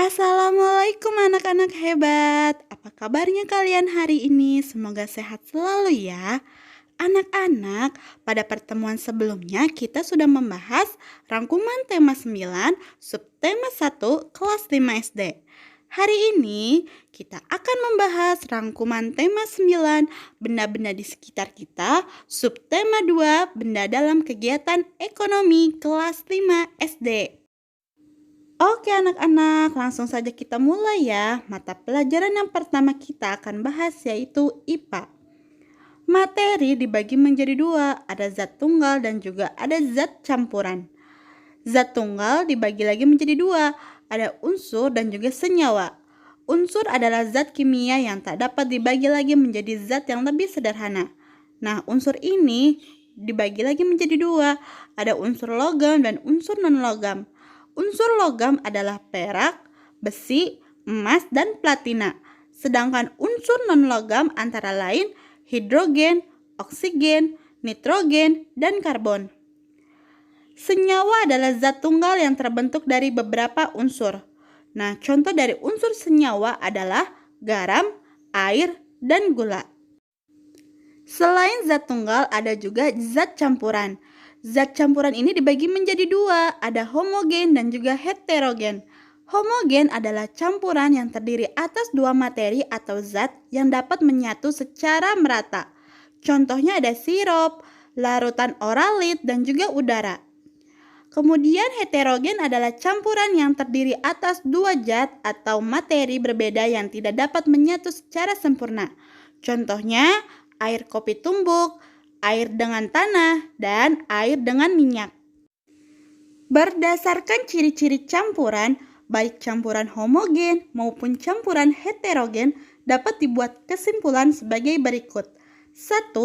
Assalamualaikum anak-anak hebat. Apa kabarnya kalian hari ini? Semoga sehat selalu ya. Anak-anak, pada pertemuan sebelumnya kita sudah membahas rangkuman tema 9, subtema 1, kelas 5 SD. Hari ini kita akan membahas rangkuman tema 9, benda-benda di sekitar kita, subtema 2, benda dalam kegiatan ekonomi kelas 5 SD. Oke anak-anak, langsung saja kita mulai ya. Mata pelajaran yang pertama kita akan bahas yaitu IPA. Materi dibagi menjadi dua, ada zat tunggal dan juga ada zat campuran. Zat tunggal dibagi lagi menjadi dua, ada unsur dan juga senyawa. Unsur adalah zat kimia yang tak dapat dibagi lagi menjadi zat yang lebih sederhana. Nah, unsur ini dibagi lagi menjadi dua, ada unsur logam dan unsur non-logam. Unsur logam adalah perak, besi, emas, dan platina. Sedangkan unsur non-logam antara lain hidrogen, oksigen, nitrogen, dan karbon. Senyawa adalah zat tunggal yang terbentuk dari beberapa unsur. Nah, contoh dari unsur senyawa adalah garam, air, dan gula. Selain zat tunggal, ada juga zat campuran. Zat campuran ini dibagi menjadi dua, ada homogen dan juga heterogen. Homogen adalah campuran yang terdiri atas dua materi atau zat yang dapat menyatu secara merata. Contohnya ada sirup, larutan oralit, dan juga udara. Kemudian heterogen adalah campuran yang terdiri atas dua zat atau materi berbeda yang tidak dapat menyatu secara sempurna. Contohnya air kopi tumbuk, air dengan tanah, dan air dengan minyak. Berdasarkan ciri-ciri campuran, baik campuran homogen maupun campuran heterogen dapat dibuat kesimpulan sebagai berikut. 1.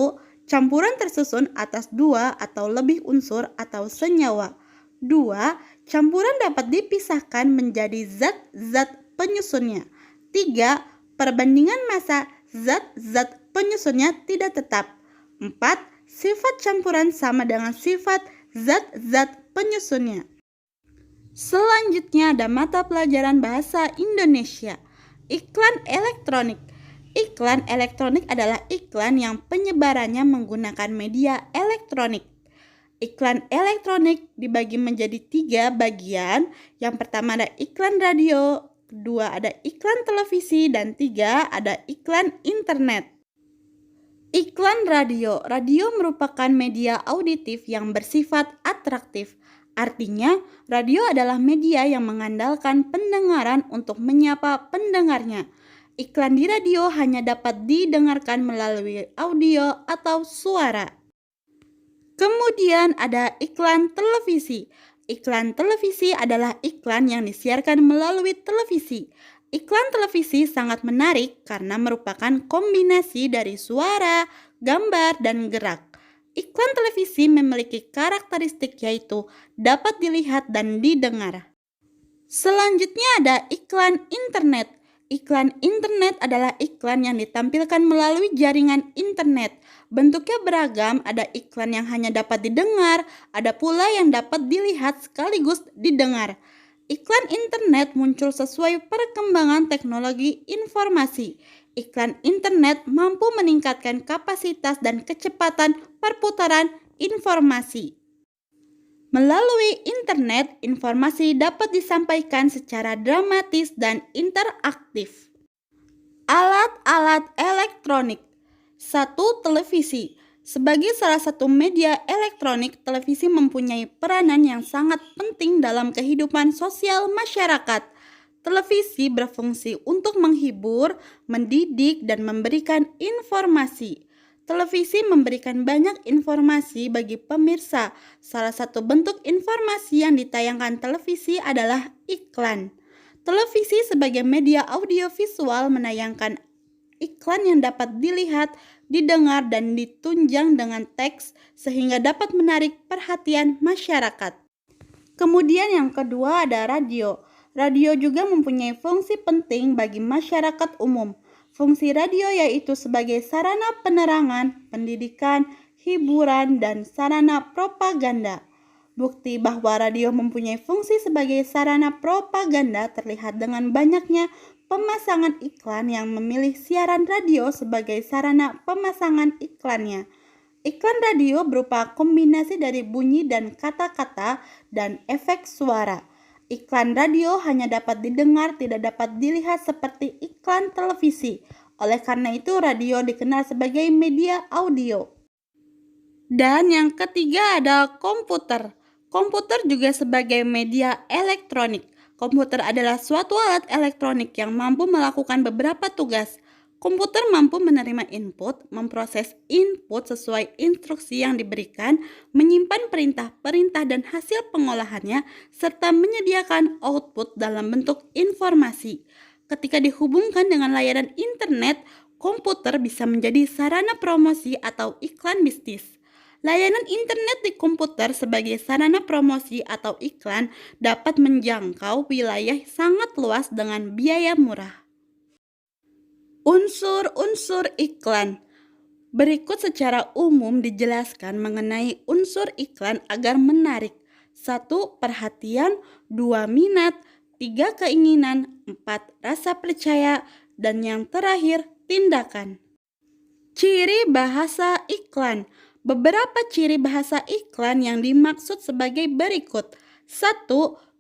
Campuran tersusun atas dua atau lebih unsur atau senyawa. 2. Campuran dapat dipisahkan menjadi zat-zat penyusunnya. 3. Perbandingan massa zat-zat penyusunnya tidak tetap. 4. Sifat campuran sama dengan sifat zat-zat penyusunnya. Selanjutnya ada mata pelajaran bahasa Indonesia. Iklan elektronik. Iklan elektronik adalah iklan yang penyebarannya menggunakan media elektronik. Iklan elektronik dibagi menjadi 3 bagian. Yang pertama ada iklan radio, kedua ada iklan televisi, dan 3 ada iklan internet. Iklan radio. Radio merupakan media auditif yang bersifat atraktif. Artinya, radio adalah media yang mengandalkan pendengaran untuk menyapa pendengarnya. Iklan di radio hanya dapat didengarkan melalui audio atau suara. Kemudian ada iklan televisi. Iklan televisi adalah iklan yang disiarkan melalui televisi. Iklan televisi sangat menarik karena merupakan kombinasi dari suara, gambar, dan gerak. Iklan televisi memiliki karakteristik yaitu dapat dilihat dan didengar. Selanjutnya ada iklan internet. Iklan internet adalah iklan yang ditampilkan melalui jaringan internet. Bentuknya beragam, ada iklan yang hanya dapat didengar, ada pula yang dapat dilihat sekaligus didengar. Iklan internet muncul sesuai perkembangan teknologi informasi. Iklan internet mampu meningkatkan kapasitas dan kecepatan perputaran informasi. Melalui internet, informasi dapat disampaikan secara dramatis dan interaktif. Alat-alat elektronik. 1. Televisi. Sebagai salah satu media elektronik, televisi mempunyai peranan yang sangat penting dalam kehidupan sosial masyarakat. Televisi berfungsi untuk menghibur, mendidik, dan memberikan informasi. Televisi memberikan banyak informasi bagi pemirsa. Salah satu bentuk informasi yang ditayangkan televisi adalah iklan. Televisi sebagai media audiovisual menayangkan iklan yang dapat dilihat, didengar, dan ditunjang dengan teks sehingga dapat menarik perhatian masyarakat. Kemudian yang kedua ada radio. Radio juga mempunyai fungsi penting bagi masyarakat umum. Fungsi radio yaitu sebagai sarana penerangan, pendidikan, hiburan, dan sarana propaganda. Bukti bahwa radio mempunyai fungsi sebagai sarana propaganda terlihat dengan banyaknya pemasangan iklan yang memilih siaran radio sebagai sarana pemasangan iklannya. Iklan radio berupa kombinasi dari bunyi dan kata-kata dan efek suara. Iklan radio hanya dapat didengar, tidak dapat dilihat seperti iklan televisi. Oleh karena itu, radio dikenal sebagai media audio. Dan yang ketiga ada komputer. Komputer juga sebagai media elektronik. Komputer adalah suatu alat elektronik yang mampu melakukan beberapa tugas. Komputer mampu menerima input, memproses input sesuai instruksi yang diberikan, menyimpan perintah-perintah dan hasil pengolahannya, serta menyediakan output dalam bentuk informasi. Ketika dihubungkan dengan layanan internet, komputer bisa menjadi sarana promosi atau iklan bisnis. Layanan internet di komputer sebagai sarana promosi atau iklan dapat menjangkau wilayah sangat luas dengan biaya murah. Unsur-unsur iklan. Berikut secara umum dijelaskan mengenai unsur iklan agar menarik. 1. Perhatian, 2. Minat, 3. Keinginan, 4. Rasa percaya, dan yang terakhir, tindakan. Ciri bahasa iklan. Beberapa ciri bahasa iklan yang dimaksud sebagai berikut. 1.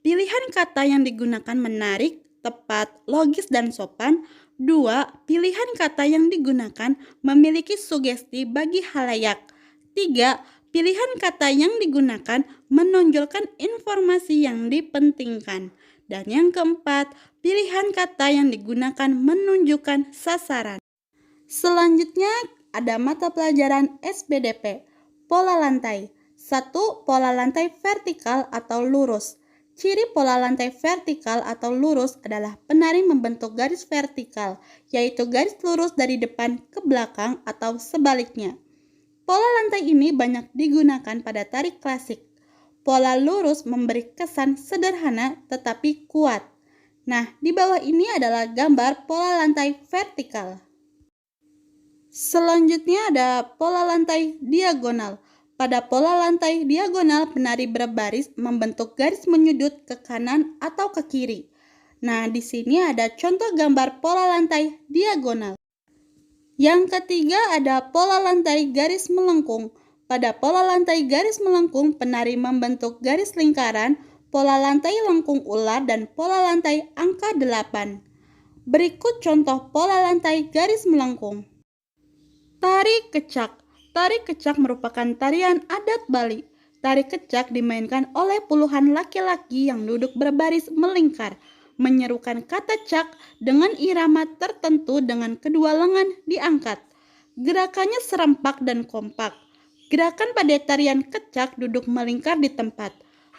Pilihan kata yang digunakan menarik, tepat, logis, dan sopan. 2. Pilihan kata yang digunakan memiliki sugesti bagi halayak. 3. Pilihan kata yang digunakan menonjolkan informasi yang dipentingkan. Dan yang keempat, pilihan kata yang digunakan menunjukkan sasaran. Selanjutnya ada mata pelajaran SPDP. Pola lantai. 1. Pola lantai vertikal atau lurus. Ciri pola lantai vertikal atau lurus adalah penari membentuk garis vertikal, yaitu garis lurus dari depan ke belakang atau sebaliknya. Pola lantai ini banyak digunakan pada tari klasik. Pola lurus memberi kesan sederhana tetapi kuat. Nah, di bawah ini adalah gambar pola lantai vertikal. Selanjutnya ada pola lantai diagonal. Pada pola lantai diagonal, penari berbaris membentuk garis menyudut ke kanan atau ke kiri. Nah, di sini ada contoh gambar pola lantai diagonal. Yang ketiga ada pola lantai garis melengkung. Pada pola lantai garis melengkung, penari membentuk garis lingkaran, pola lantai lengkung ular, dan pola lantai angka 8. Berikut contoh pola lantai garis melengkung. Tari kecak. Tari kecak merupakan tarian adat Bali. Tari kecak dimainkan oleh puluhan laki-laki yang duduk berbaris melingkar, menyerukan kata cak dengan irama tertentu dengan kedua lengan diangkat. Gerakannya serempak dan kompak. Gerakan pada tarian kecak duduk melingkar di tempat.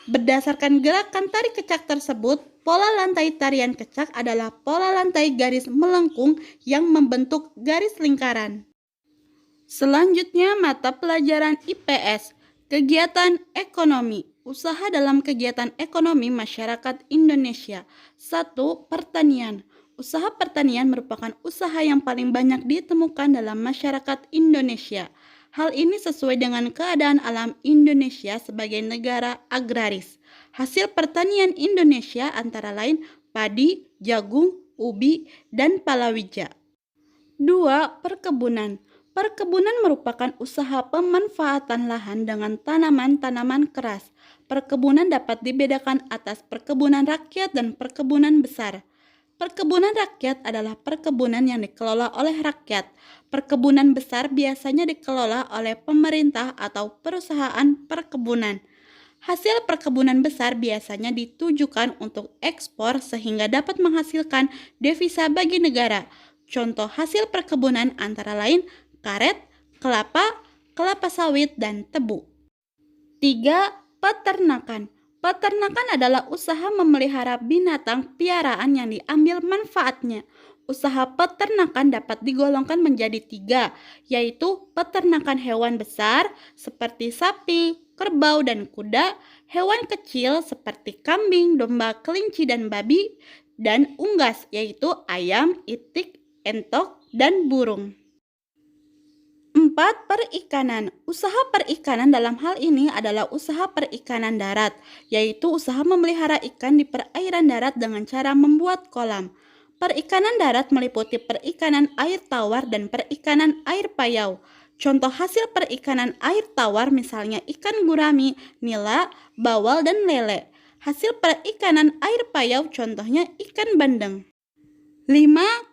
Berdasarkan gerakan tari kecak tersebut, pola lantai tarian kecak adalah pola lantai garis melengkung yang membentuk garis lingkaran. Selanjutnya mata pelajaran IPS, kegiatan ekonomi, usaha dalam kegiatan ekonomi masyarakat Indonesia. 1. Pertanian. Usaha pertanian merupakan usaha yang paling banyak ditemukan dalam masyarakat Indonesia. Hal ini sesuai dengan keadaan alam Indonesia sebagai negara agraris. Hasil pertanian Indonesia antara lain padi, jagung, ubi, dan palawija. 2. Perkebunan. Perkebunan merupakan usaha pemanfaatan lahan dengan tanaman-tanaman keras. Perkebunan dapat dibedakan atas perkebunan rakyat dan perkebunan besar. Perkebunan rakyat adalah perkebunan yang dikelola oleh rakyat. Perkebunan besar biasanya dikelola oleh pemerintah atau perusahaan perkebunan. Hasil perkebunan besar biasanya ditujukan untuk ekspor sehingga dapat menghasilkan devisa bagi negara. Contoh hasil perkebunan antara lain karet, kelapa, kelapa sawit, dan tebu. 3. Peternakan. Peternakan adalah usaha memelihara binatang piaraan yang diambil manfaatnya. Usaha peternakan dapat digolongkan menjadi 3, yaitu peternakan hewan besar seperti sapi, kerbau, dan kuda, hewan kecil seperti kambing, domba, kelinci, dan babi, dan unggas, yaitu ayam, itik, entok, dan burung. 4. 4. Perikanan. Usaha perikanan dalam hal ini adalah usaha perikanan darat, yaitu usaha memelihara ikan di perairan darat dengan cara membuat kolam. Perikanan darat meliputi perikanan air tawar dan perikanan air payau. Contoh hasil perikanan air tawar misalnya ikan gurami, nila, bawal, dan lele. Hasil perikanan air payau contohnya ikan bandeng. 5.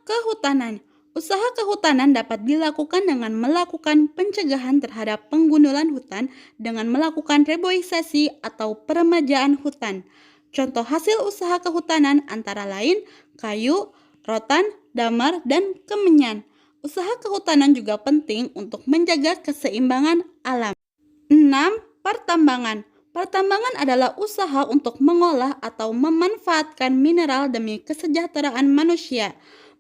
Kehutanan. Usaha kehutanan dapat dilakukan dengan melakukan pencegahan terhadap penggundulan hutan dengan melakukan reboisasi atau peremajaan hutan. Contoh hasil usaha kehutanan antara lain kayu, rotan, damar, dan kemenyan. Usaha kehutanan juga penting untuk menjaga keseimbangan alam. 6. Pertambangan. Pertambangan adalah usaha untuk mengolah atau memanfaatkan mineral demi kesejahteraan manusia.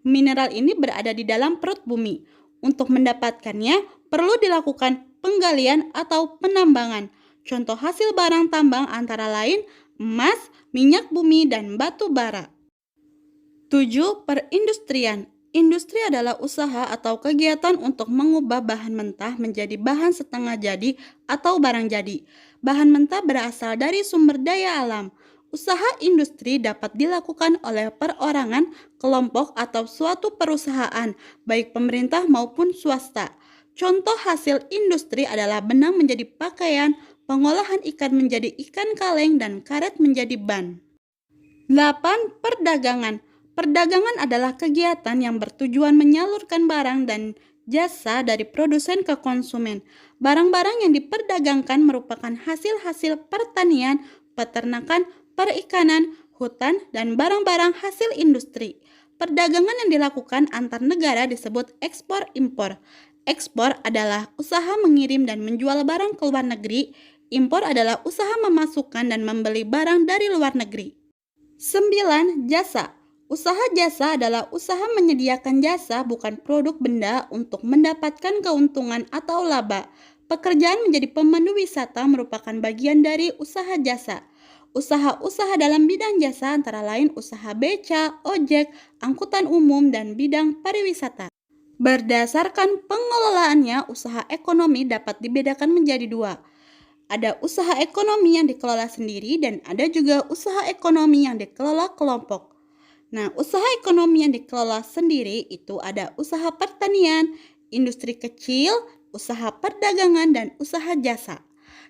Mineral ini berada di dalam perut bumi. Untuk mendapatkannya, perlu dilakukan penggalian atau penambangan. Contoh hasil barang tambang antara lain emas, minyak bumi, dan batu bara. 7. Perindustrian. Industri adalah usaha atau kegiatan untuk mengubah bahan mentah menjadi bahan setengah jadi atau barang jadi. Bahan mentah berasal dari sumber daya alam. Usaha industri dapat dilakukan oleh perorangan, kelompok, atau suatu perusahaan, baik pemerintah maupun swasta. Contoh hasil industri adalah benang menjadi pakaian, pengolahan ikan menjadi ikan kaleng, dan karet menjadi ban. 8. Perdagangan. Perdagangan adalah kegiatan yang bertujuan menyalurkan barang dan jasa dari produsen ke konsumen. Barang-barang yang diperdagangkan merupakan hasil-hasil pertanian, peternakan, perikanan, hutan, dan barang-barang hasil industri. Perdagangan yang dilakukan antar negara disebut ekspor-impor. Ekspor adalah usaha mengirim dan menjual barang ke luar negeri. Impor adalah usaha memasukkan dan membeli barang dari luar negeri. 9. Jasa. Usaha jasa adalah usaha menyediakan jasa bukan produk benda untuk mendapatkan keuntungan atau laba. Pekerjaan menjadi pemandu wisata merupakan bagian dari usaha jasa. Usaha-usaha dalam bidang jasa antara lain usaha beca, ojek, angkutan umum, dan bidang pariwisata. Berdasarkan pengelolaannya, usaha ekonomi dapat dibedakan menjadi dua. Ada usaha ekonomi yang dikelola sendiri dan ada juga usaha ekonomi yang dikelola kelompok. Nah, usaha ekonomi yang dikelola sendiri itu ada usaha pertanian, industri kecil, usaha perdagangan, dan usaha jasa.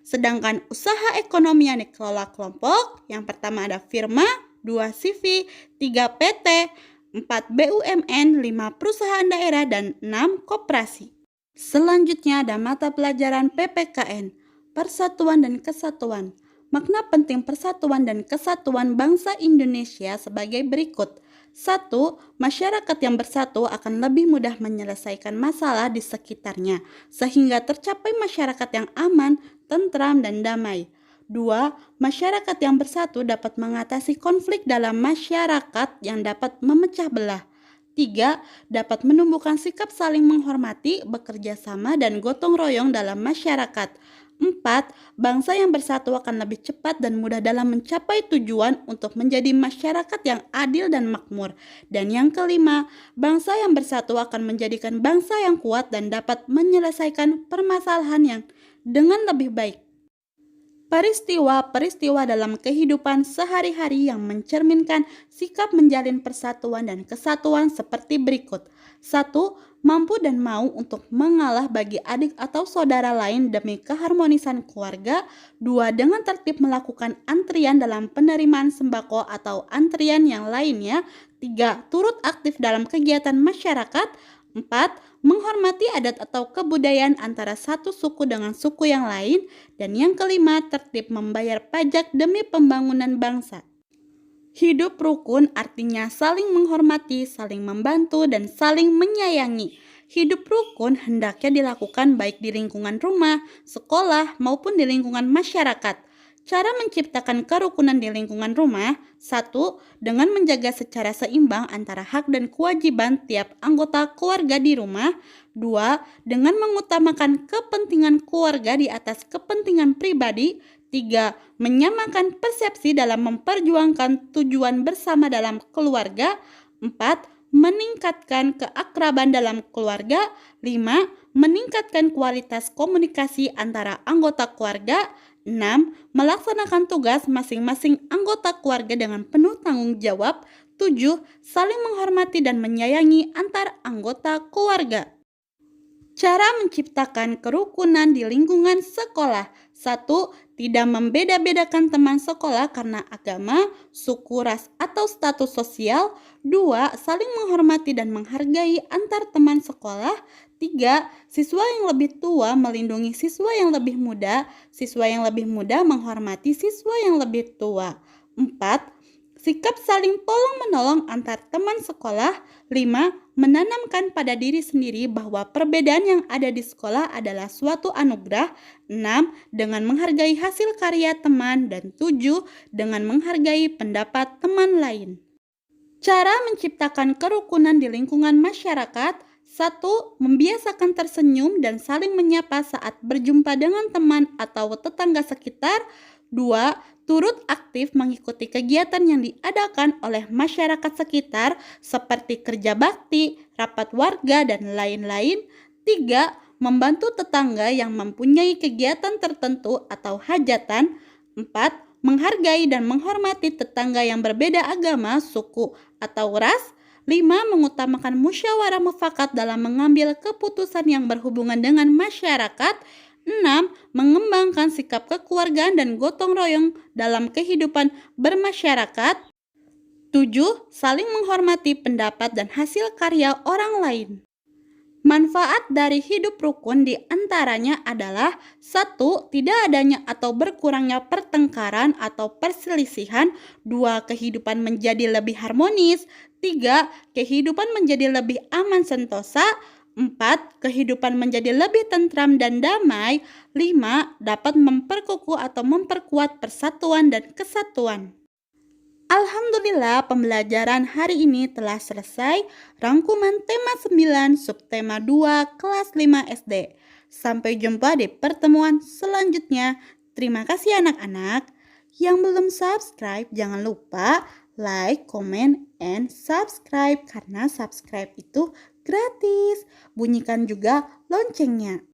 Sedangkan usaha ekonomi yang dikelola kelompok, yang pertama ada firma, 2 CV, 3 PT, 4 BUMN, 5 perusahaan daerah, dan 6 koperasi. Selanjutnya ada mata pelajaran PPKN, Persatuan dan Kesatuan. Makna penting persatuan dan kesatuan bangsa Indonesia sebagai berikut. 1. Masyarakat yang bersatu akan lebih mudah menyelesaikan masalah di sekitarnya, sehingga tercapai masyarakat yang aman, tentram, dan damai. 2. Masyarakat yang bersatu dapat mengatasi konflik dalam masyarakat yang dapat memecah belah. 3. Dapat menumbuhkan sikap saling menghormati, bekerja sama, dan gotong royong dalam masyarakat. 4. Bangsa yang bersatu akan lebih cepat dan mudah dalam mencapai tujuan untuk menjadi masyarakat yang adil dan makmur. Dan yang kelima, bangsa yang bersatu akan menjadikan bangsa yang kuat dan dapat menyelesaikan permasalahan yang dengan lebih baik. Peristiwa-peristiwa dalam kehidupan sehari-hari yang mencerminkan sikap menjalin persatuan dan kesatuan seperti berikut. 1. Mampu dan mau untuk mengalah bagi adik atau saudara lain demi keharmonisan keluarga. 2. Dengan tertib melakukan antrian dalam penerimaan sembako atau antrian yang lainnya. 3. Turut aktif dalam kegiatan masyarakat. 4. Menghormati adat atau kebudayaan antara satu suku dengan suku yang lain. Dan yang kelima, tertib membayar pajak demi pembangunan bangsa. Hidup rukun artinya saling menghormati, saling membantu, dan saling menyayangi. Hidup rukun hendaknya dilakukan baik di lingkungan rumah, sekolah, maupun di lingkungan masyarakat. Cara menciptakan kerukunan di lingkungan rumah. 1. Dengan menjaga secara seimbang antara hak dan kewajiban tiap anggota keluarga di rumah. 2. Dengan mengutamakan kepentingan keluarga di atas kepentingan pribadi. 3. Menyamakan persepsi dalam memperjuangkan tujuan bersama dalam keluarga. 4. meningkatkan keakraban dalam keluarga. 5. Meningkatkan kualitas komunikasi antara anggota keluarga. 6. Melaksanakan tugas masing-masing anggota keluarga dengan penuh tanggung jawab. 7. Saling menghormati dan menyayangi antar anggota keluarga. Cara menciptakan kerukunan di lingkungan sekolah. 1. Tidak membeda-bedakan teman sekolah karena agama, suku, ras, atau status sosial. 2. Saling menghormati dan menghargai antar teman sekolah. 3. Siswa yang lebih tua melindungi siswa yang lebih muda. Siswa yang lebih muda menghormati siswa yang lebih tua. 4. Sikap saling tolong-menolong antar teman sekolah. 5. Menanamkan pada diri sendiri bahwa perbedaan yang ada di sekolah adalah suatu anugerah. 6. Dengan menghargai hasil karya teman. Dan 7. Dengan menghargai pendapat teman lain. Cara menciptakan kerukunan di lingkungan masyarakat. 1. Membiasakan tersenyum dan saling menyapa saat berjumpa dengan teman atau tetangga sekitar. 2. Turut aktif mengikuti kegiatan yang diadakan oleh masyarakat sekitar seperti kerja bakti, rapat warga, dan lain-lain. 3. Membantu tetangga yang mempunyai kegiatan tertentu atau hajatan. 4. Menghargai dan menghormati tetangga yang berbeda agama, suku, atau ras. 5. Mengutamakan musyawarah mufakat dalam mengambil keputusan yang berhubungan dengan masyarakat. 6. Mengembangkan sikap kekeluargaan dan gotong royong dalam kehidupan bermasyarakat. 7. Saling menghormati pendapat dan hasil karya orang lain. Manfaat dari hidup rukun di antaranya adalah 1. Tidak adanya atau berkurangnya pertengkaran atau perselisihan. 2. Kehidupan menjadi lebih harmonis. 3. Kehidupan menjadi lebih aman sentosa. 4. Kehidupan menjadi lebih tentram dan damai. 5. Dapat memperkukuh atau memperkuat persatuan dan kesatuan. Alhamdulillah, pembelajaran hari ini telah selesai. Rangkuman tema 9, subtema 2, kelas 5 SD. Sampai jumpa di pertemuan selanjutnya. Terima kasih anak-anak. Yang belum subscribe, jangan lupa like, comment, and subscribe. Karena subscribe itu gratis. Bunyikan juga loncengnya.